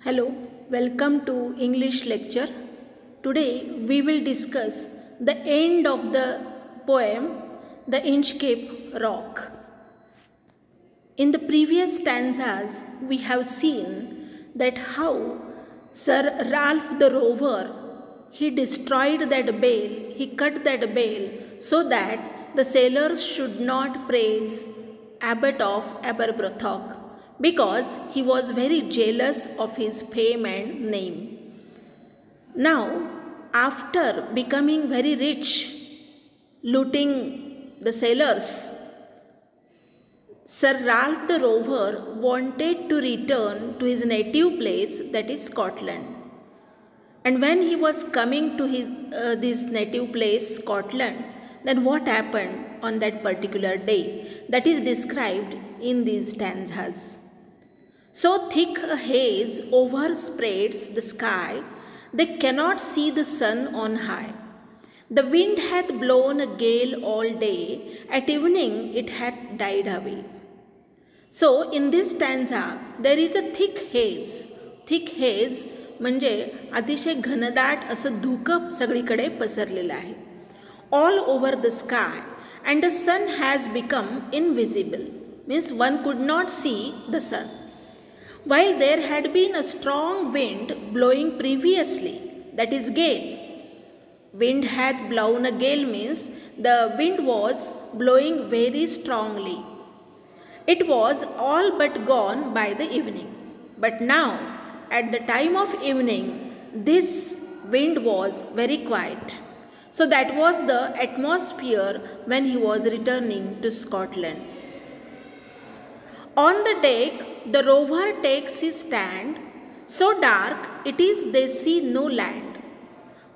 Hello, welcome to English lecture. Today we will discuss the end of the poem The Inchcape Rock. In the previous stanzas we have seen that how Sir Ralph the Rover he destroyed that bale, he cut that bale so that the sailors should not praise Abbot of Aberbrothock, because he was very jealous of his fame and name. Now, after becoming very rich, looting the sailors, Sir Ralph the Rover wanted to return to his native place, that is Scotland. And when he was coming to this native place, Scotland, then what happened on that particular day? That is described in these stanzas. So thick a haze overspreads the sky, they cannot see the sun on high. The wind hath blown a gale all day, at evening it hath died away. So in this stanza, there is a thick haze. Thick haze म्हणजे अतिशय घनदाट असं धुकं सगळीकडे पसरलेलं आहे. All over the sky, and the sun has become invisible, means one could not see the sun. While there had been a strong wind blowing previously, that is gale. Wind had blown a gale means the wind was blowing very strongly. It was all but gone by the evening. But now, at the time of evening, this wind was very quiet. So that was the atmosphere when he was returning to Scotland. On the deck, the rover takes his stand. So dark it is they see no land.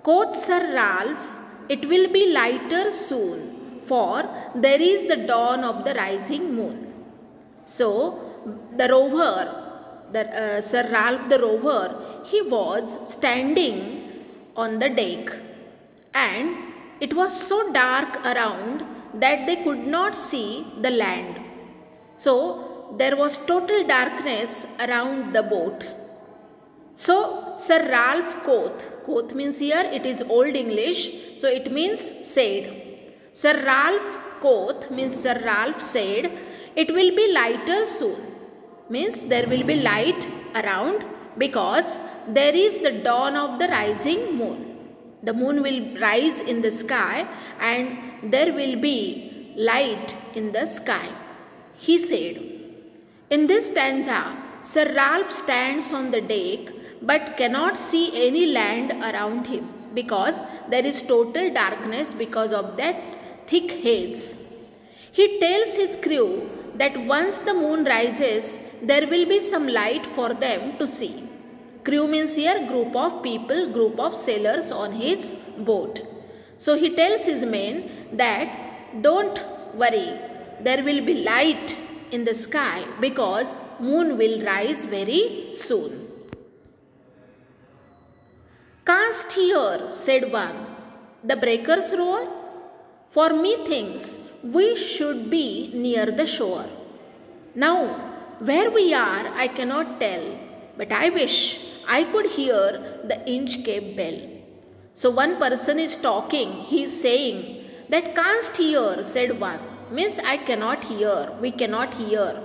Quoth Sir Ralph, it will be lighter soon, for there is the dawn of the rising moon. So the rover, Sir Ralph the Rover, he was standing on the deck, and it was so dark around that they could not see the land. So there was total darkness around the boat. So Sir Ralph quoth means here it is Old English, so it means said. Sir Ralph quoth means Sir Ralph said, it will be lighter soon. Means there will be light around because there is the dawn of the rising moon. The moon will rise in the sky and there will be light in the sky. He said. In this stanza, Sir Ralph stands on the deck but cannot see any land around him because there is total darkness because of that thick haze. He tells his crew that once the moon rises, there will be some light for them to see. Crew means here group of people, group of sailors on his boat. So he tells his men that don't worry, there will be light in the sky because moon will rise very soon. Canst hear, said one, the breakers roar? For methinks we should be near the shore. Now, where we are, I cannot tell, but I wish I could hear the Inchcape bell. So one person is talking, he is saying that canst hear, said one. Means I cannot hear, we cannot hear.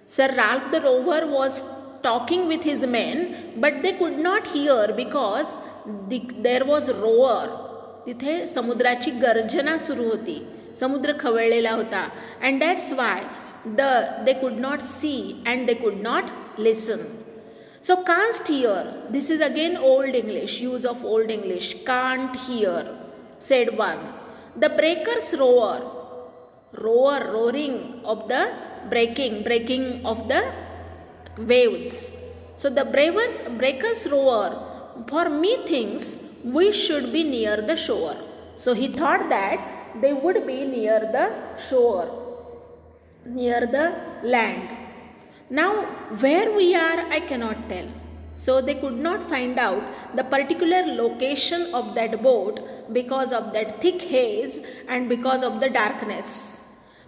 Sir Ralph the Rover was talking with his men, but they could not hear because there was roar. तिथे समुद्राची गर्जना सुरू होती. समुद्र खवळलेला होता. And that's why they could not see and they could not listen. So canst hear, this is again Old English, use of Old English. Can't hear, said one. The breakers roar, roaring of the breaking of the waves. So the breakers roar, for methinks we should be near the shore. So he thought that they would be near the shore, near the land. Now where we are, I cannot tell. So they could not find out the particular location of that boat because of that thick haze and because of the darkness.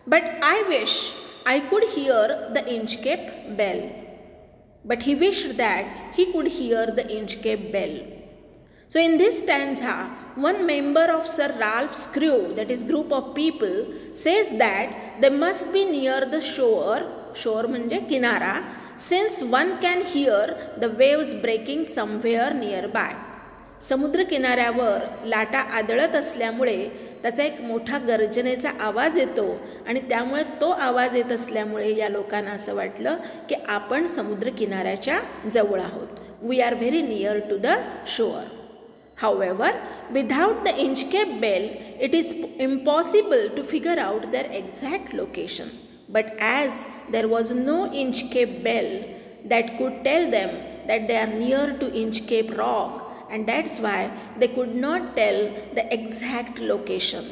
But I wish I could hear the Inchcape bell. but he wished that he could hear the Inchcape bell. So in this stanza, one member of Sir Ralph's crew, that is group of people, says that they must be near the shore म्हणजे किनारा, since one can hear the waves breaking somewhere nearby. समुद्र किनाऱ्यावर लाटा आदळत असल्यामुळे त्याचा एक मोठा गर्जनेचा आवाज येतो आणि त्यामुळे तो आवाज येत असल्यामुळे या लोकांना असं वाटलं की आपण समुद्र किनाऱ्याच्या जवळ आहोत. We are very near to the shore. However, without the Inchcape bell, it is impossible to figure out their exact location. But as there was no Inchcape bell that could tell them that they are near to Inchcape rock, and that's why they could not tell the exact location.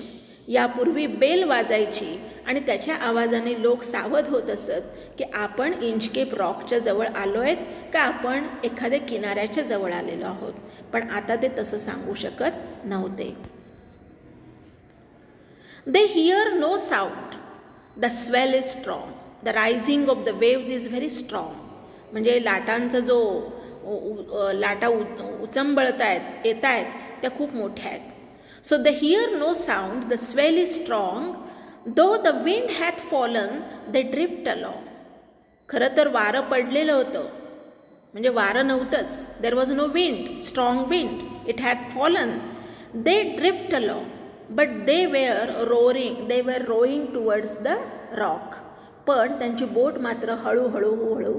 यापूर्वी bell वाजायची आणि त्याच्या आवाजाने लोक सावध होत असत की आपण इंचकेप रॉकच्या जवळ आलो आहेत का आपण एखाद्या किनाऱ्याच्या जवळ आलेलो आहोत. पण आता ते तसं सांगू शकत नव्हते. They hear no sound. The swell is strong. The rising of the waves is very strong. म्हणजे लाटांचा जो लाटा उचंबळत आहेत येत आहेत त्या खूप मोठ्या आहेत. So they hear no sound, the swell is strong, though the wind hath fallen, they drift along. खरं तर वारं पडलेलं होतं, म्हणजे वारं नव्हतंच. There was no wind, strong wind, it had fallen. They drift along, but they were rowing towards the rock. पण त्यांची बोट मात्र हळूहळू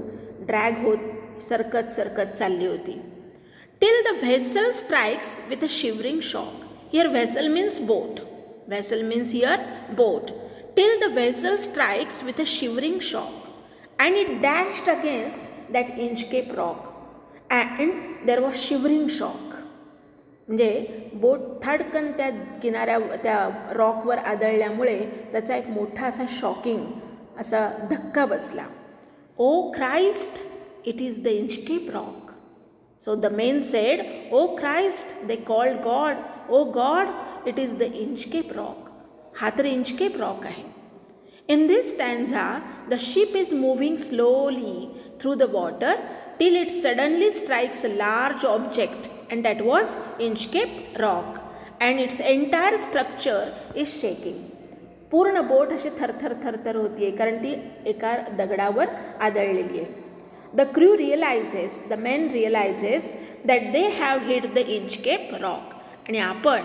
ड्रॅग होत सरकत चालली होती. Till the vessel strikes with a shivering shock. Here vessel means boat. Vessel means here boat. Till the vessel strikes with a shivering shock and it dashed against that Inchcape rock and there was shivering shock. म्हणजे boat थडकन त्या त्या रॉकवर आदळल्यामुळे त्याचा एक मोठा असा shocking असा धक्का बसला. ओ Christ, it is the Inchcape rock. So the men said, "Oh Christ," they called God. "Oh God, it is the Inchcape rock." हा तर Inchcape rock आहे. In this stanza, the ship is moving slowly through the water till it suddenly strikes a large object, and that was Inchcape rock, and its entire structure is shaking. पूर्ण boat अशी थरथर होतीये कारण ती एका दगडावर आदळलेली आहे. The crew realizes, the men realizes that they have hit the Inchcape rock. आणि आपण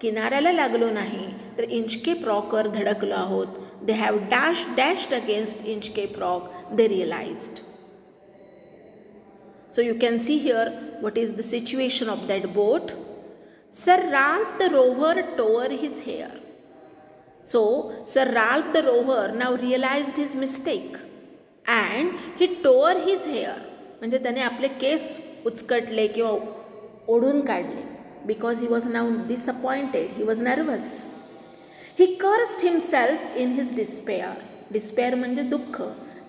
किनाऱ्याला लागलो नाही तर Inchcape rockवर धडकलो आहोत. They have dashed against Inchcape rock, they realized. So you can see here what is the situation of that boat. Sir Ralph the rover tore his hair. So Sir Ralph the rover now realized his mistake. And he tore his hair. म्हणजे त्याने आपले case उचकटले किंवा ओढून काढले. Because he was now disappointed. He was nervous. He cursed himself in his despair. Despair म्हणजे दुःख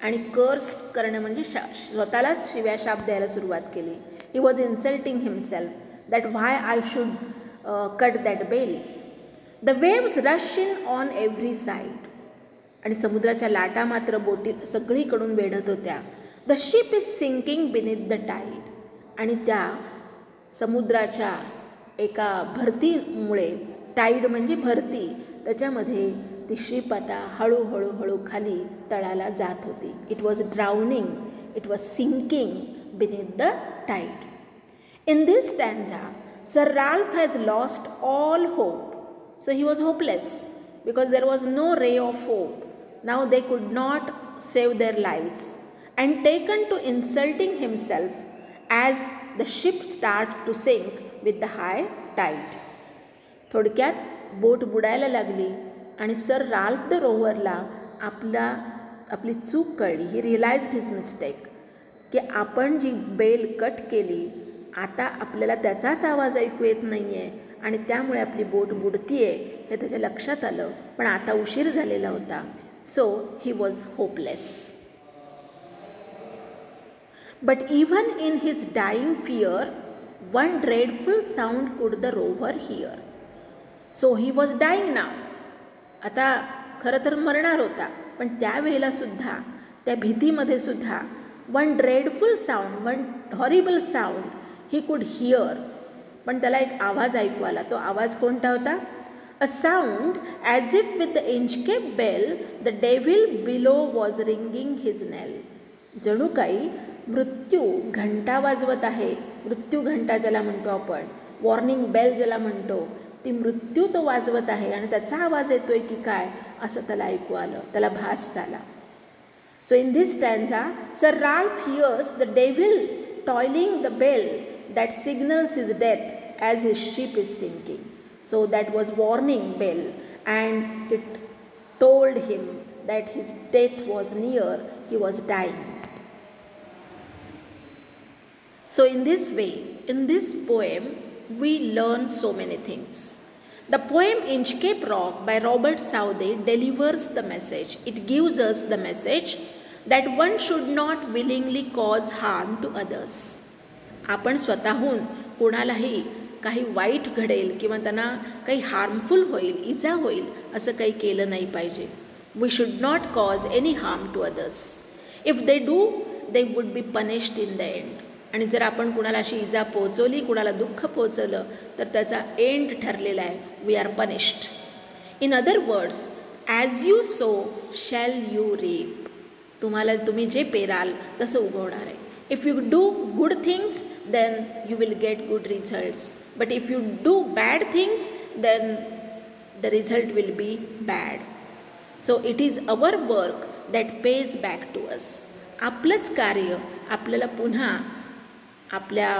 आणि कर्स करणं म्हणजे स्वतःला शिव्या शाप द्यायला सुरुवात केली. He was insulting himself that why I should cut that bell. The waves rush in on every side. आणि समुद्राच्या लाटा मात्र बोटी सगळीकडून वेढत होत्या. The ship is sinking beneath the tide. आणि त्या समुद्राच्या एका भरतीमुळे, टाईड म्हणजे भरती, त्याच्यामध्ये ती शिप आता हळूहळू खाली तळाला जात होती. It was drowning, it was sinking beneath the tide. In this stanza sir Ralph has lost all hope. So he was hopeless because there was no ray of hope. Now they could not save their lives, and taken to insulting himself as the ship started to sink with the high tide. थोडक्यात boat बुडायला लागली आणि sir Ralph the रोवरला आपली चूक कळली. ही realised his mistake की आपण जी bell cut केली आता आपल्याला त्याचाच आवाज ऐकू येत नाही आहे आणि त्यामुळे आपली बोट बुडतीये हे त्याच्या लक्षात आलं. पण आता उशीर झालेला होता. So he was hopeless. But even in his dying fear one dreadful sound could the Rover hear. So he was dying now. आता खरं तर मरणार होता पण त्यावेळेला सुद्धा त्या भीतीमध्ये सुद्धा one dreadful sound, one horrible sound he could hear. पण त्याला एक आवाज ऐकू आला. तो आवाज कोणता होता? A sound as if with the Inchcape bell the devil below was ringing his knell. जणू काही मृत्यू घंटा वाजवत आहे. मृत्यू घंटा ज्याला म्हणतो आपण, वॉर्निंग बेल ज्याला म्हणतो, ती मृत्यू तो वाजवत आहे आणि त्याचा आवाज येतोय की काय असं त्याला ऐकू आलं. त्याला भास झाला. So in this stanza, Sir Ralph hears the devil tolling the bell that signals his death as his ship is sinking. So that was warning bell, and it told him that his death was near, he was dying. So in this way, in this poem, we learn so many things. The poem Inchcape Rock by Robert Southey delivers the message. It gives us the message that one should not willingly cause harm to others. आपण स्वतःहून कोणालाही काही white घडेल किंवा त्यांना काही harmful होईल, इजा होईल असं काही केलं नाही पाहिजे. We should not cause any harm to others. If they do they would be punished in the end. आणि जर आपण कुणाला अशी इजा पोचवली, कुणाला दुःख पोचवलं तर त्याचा एंड ठरलेला आहे. We are punished. In other words, as you sow shall you reap. तुम्ही जे पेराल तसं उगवणार आहे. If you do good things, then you will get good results. But if you do bad things, then the result will be bad. So it is our work that pays back to us. आपलंच कार्य आपल्याला पुन्हा आपल्या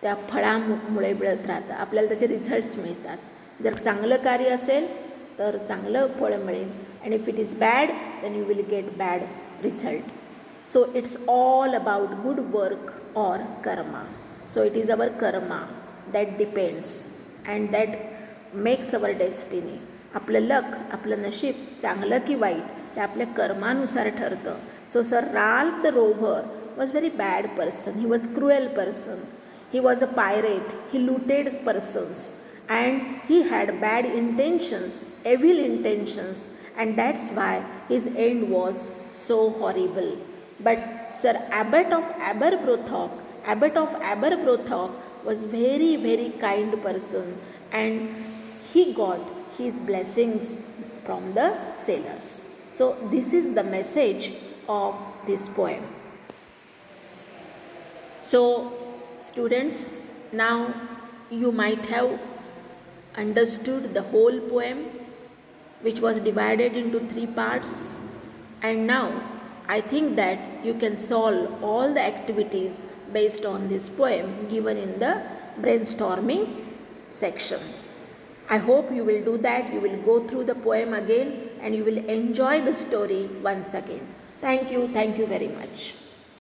त्या फळामुळे मिळत राहतं. आपल्याला त्याचे रिझल्ट्स मिळतात. जर चांगलं कार्य असेल तर चांगलं फळ मिळेल. And if it is bad, then you will get bad result. So it's all about good work or karma. So it is our karma that depends and that makes our destiny. आपलं luck, आपलं नशीब चांगलं की white ते आपल्या कर्मानुसार ठरतं. So Sir Ralph the Rover was very bad person. He was cruel person. He was a pirate. He looted persons and he had bad intentions, evil intentions, and that's why his end was so horrible. But Sir Abbot of Aberbrothock was very, very kind person, and he got his blessings from the sailors. So this is the message of this poem. So students, now you might have understood the whole poem, which was divided into 3 parts, and now I think that you can solve all the activities based on this poem given in the brainstorming section. I hope you will do that. You will go through the poem again and you will enjoy the story once again. Thank you very much.